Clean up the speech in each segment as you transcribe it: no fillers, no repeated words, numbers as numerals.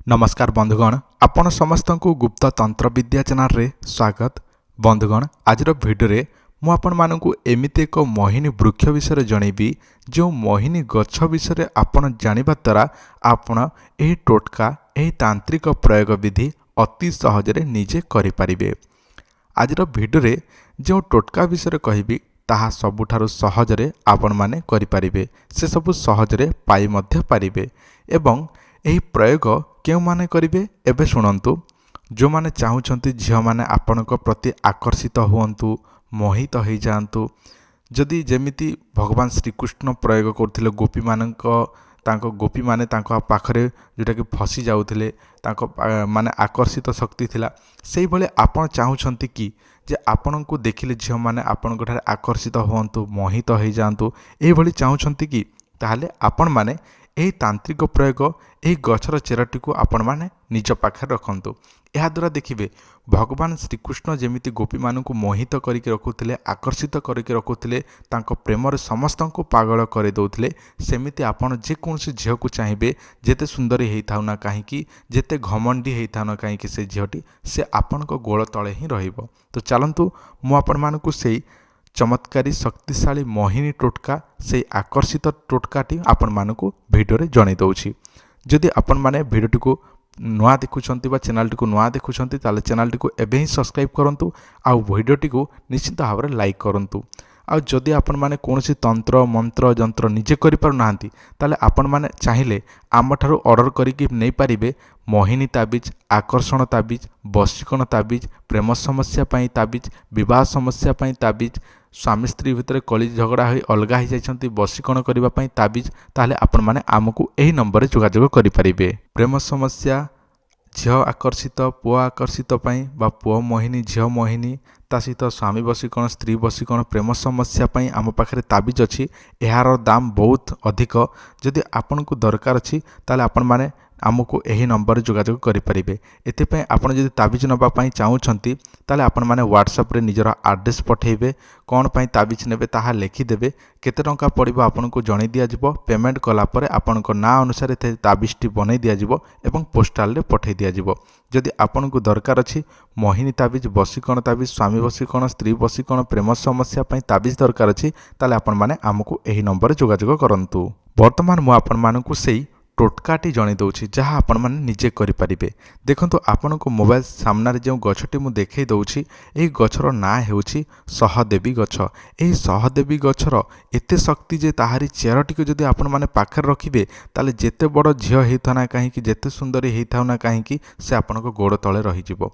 नमस्कार बंधुगण, आपण समस्त को गुप्त तंत्र विद्या चैनल रे स्वागत। बंधुगण, आज भिडियो मु आपण मानकु एमिति एक मोहिनी वृक्ष विषय जनइबी जो मोहिनी गछ विषय आपण जानिबा द्वारा आपण एही टोटका एही तांत्रिक प्रयोग विधि अति सहजरे निजे करि परिबे। आज भिडियो जो टोटका विषय कहबी ताहा सबुठारु सहजरे आपण माने करि परिबे, से सबु सहजरे पाई मध्य परिबे। एवं एही प्रयोग केउ माने करिवे एबे शुणंतु। जो माने चाहुचंती झियो माने आपनक प्रति आकर्षित हुअंतु, मोहित हो जातु, जदि जेमिति भगवान श्रीकृष्ण प्रयोग करथिले गोपी मानक तांको गोपी माने तांको पाखरे जोटा कि फसी जाउथिले, तांको माने आकर्षित शक्ति थिला। सेही भले आपण चाहुचंती कि जे आपनकु देखिले झियो माने आपनक ठारे आकर्षित हुअंतु, मोहित हो जातु, एही भली चाहुचंती कि ताहाले आपण माने एही तांत्रिक प्रयोग एही गछर चेरटी को आपण माने निज पाखे रखंतु। एहा द्वारा देखिबे भगवान श्रीकृष्ण जेमिति गोपी मानकु मोहित करिके रखुथिले, आकर्षित करिके रखुथिले, तांको प्रेमरे समस्तंको पागल करे दउथिले, सेमिति आपण जे कोनसी झियो को चाहिबे, जेते सुंदरी हेई थाउ ना काहेकि, जेते घमंडी हेई थाउ ना काहेकि, से झियोटी से आपनको गोळ तळे ही रहिबो। तो चलंतु मु आपण मानकु सेई चमत्कारी शक्तिशाली मोहिनी टोटका से आकर्षित टोटकाटी आपण मानकु भिडियो रे जणाई दउछि। जदि आपण माने भिडियोटी को नुआ देखुछंती बा चैनलटी को नुआ देखुछंती ताले चैनलटी को एबे ही सब्सक्राइब करंतु, आ भिडियोटी को निश्चित भाव रे लाइक करंतु। आ जदि आपण माने कोनोसी तंत्र मंत्र जंत्र निजे करि पारु नाहंती ताले आपण माने चाहिले आम ठारू ऑर्डर करिकि नै पारिबे मोहिनी ताबिज, आकर्षण ताबिज, वशीकरण ताबिज, प्रेम समस्या पई ताबिज, विवाह समस्या पई ताबिज, स्वामी स्त्री भितर कली झगड़ा हो अलगा हो जाइछंती वशीकरण करिबा पई ताबिज, ताले आपण माने आमको एही नंबर रे जोगाजोग करि परिबे। प्रेम समस्या, झियो आकर्षित पुओ आकर्षित पई बा पुओ मोहिनी झियो मोहिनी, ता सहित स्वामी वशीकरण स्त्री वशीकरण प्रेम समस्या पई आम पाखरे ताबिज अछि। एहार दाम बहुत अधिक। जदि आपनकु दरकार अछि ताले आपण माने आमको एही नंबर जोगाजोग करि परिबे। एते आपण जदि ताबिज नबा पई चाहुछंती ताले आपण माने व्हाट्सएप रे निजर एड्रेस पठेइबे, कोन पई ताबिज नेबे ताहा लिखि देबे, केते टंका पड़िबो आपनको जणै दिया जिवो। पेमेंट कला परे आपनको ना अनुसार ते ताबिजटी बनै दिया जिवो एवं पोस्टाल रे पठै दिया जिवो। जदि आपनको दरकार अछि मोहिनी ताबिज, वशीकरण ताबिज, स्वामी वशीकरण स्त्री वशीकरण प्रेम समस्या पई ताबिज दरकार अछि ताले आपण माने आमको एही नंबर जोगाजोग करंतु। वर्तमान मु आपण मानकु सेही टोटकाटी जणै दउछि जहाँ आपण माने निजे करि परिबे। देखंतु आपनको मोबाइल सामने जो गछटी मु देखै दउछि, एही गछर ना हेउछि सहदेवी गछ। एही सहदेवी गछर एते शक्ति जे ताहारी चेरटी को जदि आपण माने पाखर रखिबे ताले जेते बड़ झियो हेइथा ना काहेकि, जेते सुंदरी हेइथाउ ना काहेकि, से आपनको गोड़ तळे रहि जिवो।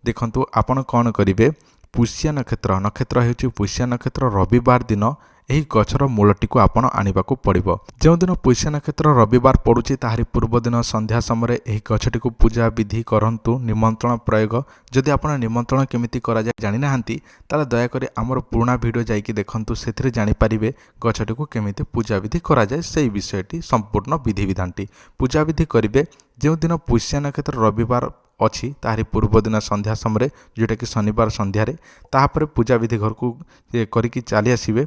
देखंतु आपण कोन करिवे, पुष्य नक्षत्र नक्षत्र हेउछि पुष्य नक्षत्र रविवार दिन एही गछर मूलटी को आपण आनिबाकू पड़िबो। जो दिन पुष्य नक्षत्र रविवार पड़ुछि ताहारी पूर्व दिन संध्या समय एही गछटी को पूजा विधि करंतु। निमंत्रण प्रयोग, जदि आपण निमंत्रण केमिति करा जाय जानि नाहंती ताले दया करी हमर पुराना वीडियो जाईकि देखंतु, सेथिरे जानि परिबे गछटी को केमिति पूजा विधि करा जाय, सेही विषयटी संपूर्ण विधि विधानटी पूजा विधि करिवे। जो दिन पुष्य नक्षत्र रविवार अछि ताहारी पूर्व दिन संध्या समय जोटा कि शनिवार संध्या रे ताहापर पूजा विधि घर को करिकि चली आसीबे।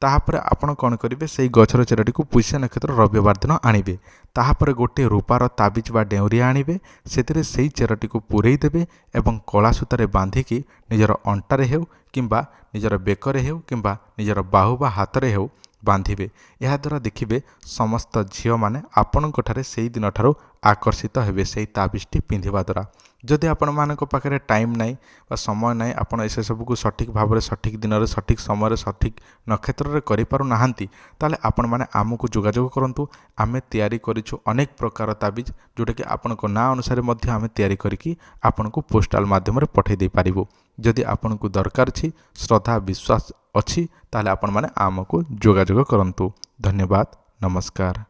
ताहापर आपण कौन करेंगे, से गछर चेरटी को पुष्य नक्षत्र रविवार दिन आणिबे। ताहापर गोटे रूपार ताबिज बा डेउरिया आणिबे, सेतिरे सेही चेरटी को पुरई देबे एवं कला सूतारे बांधिकी निजर अंटारे हेउ किंबा निजर बेकरे हेउ किंबा निजर बाहु बा हातरे हेउ बांधिबे। यह द्वारा देखिबे समस्त झियो माने आपनक ठारे सेही दिन ठारो आकर्षित हेबे सेही ताबिजटी पिंधिबा द्वारा। जदि आपण मानक पाखरे टाइम नाई बा समय नाई, आपण एसे सब को सठिक भाव रे सठिक दिन रे सठिक समय रे सठिक नक्षत्र रे करि पारु नाहंती ताले आपण माने आमको जोगाजोग करंतु। आमे तयारी करिछु अनेक प्रकार ताबिज, जोटा कि आपनको ना अनुसार मध्य आमे तयारी करिकि आपनको पोस्टाल माध्यम रे पठै दे पारिबो। जदि आपनको दरकार छी, श्रद्धा विश्वास अछि ताले आपण माने आमको जोगाजोग करंतु। धन्यवाद, नमस्कार।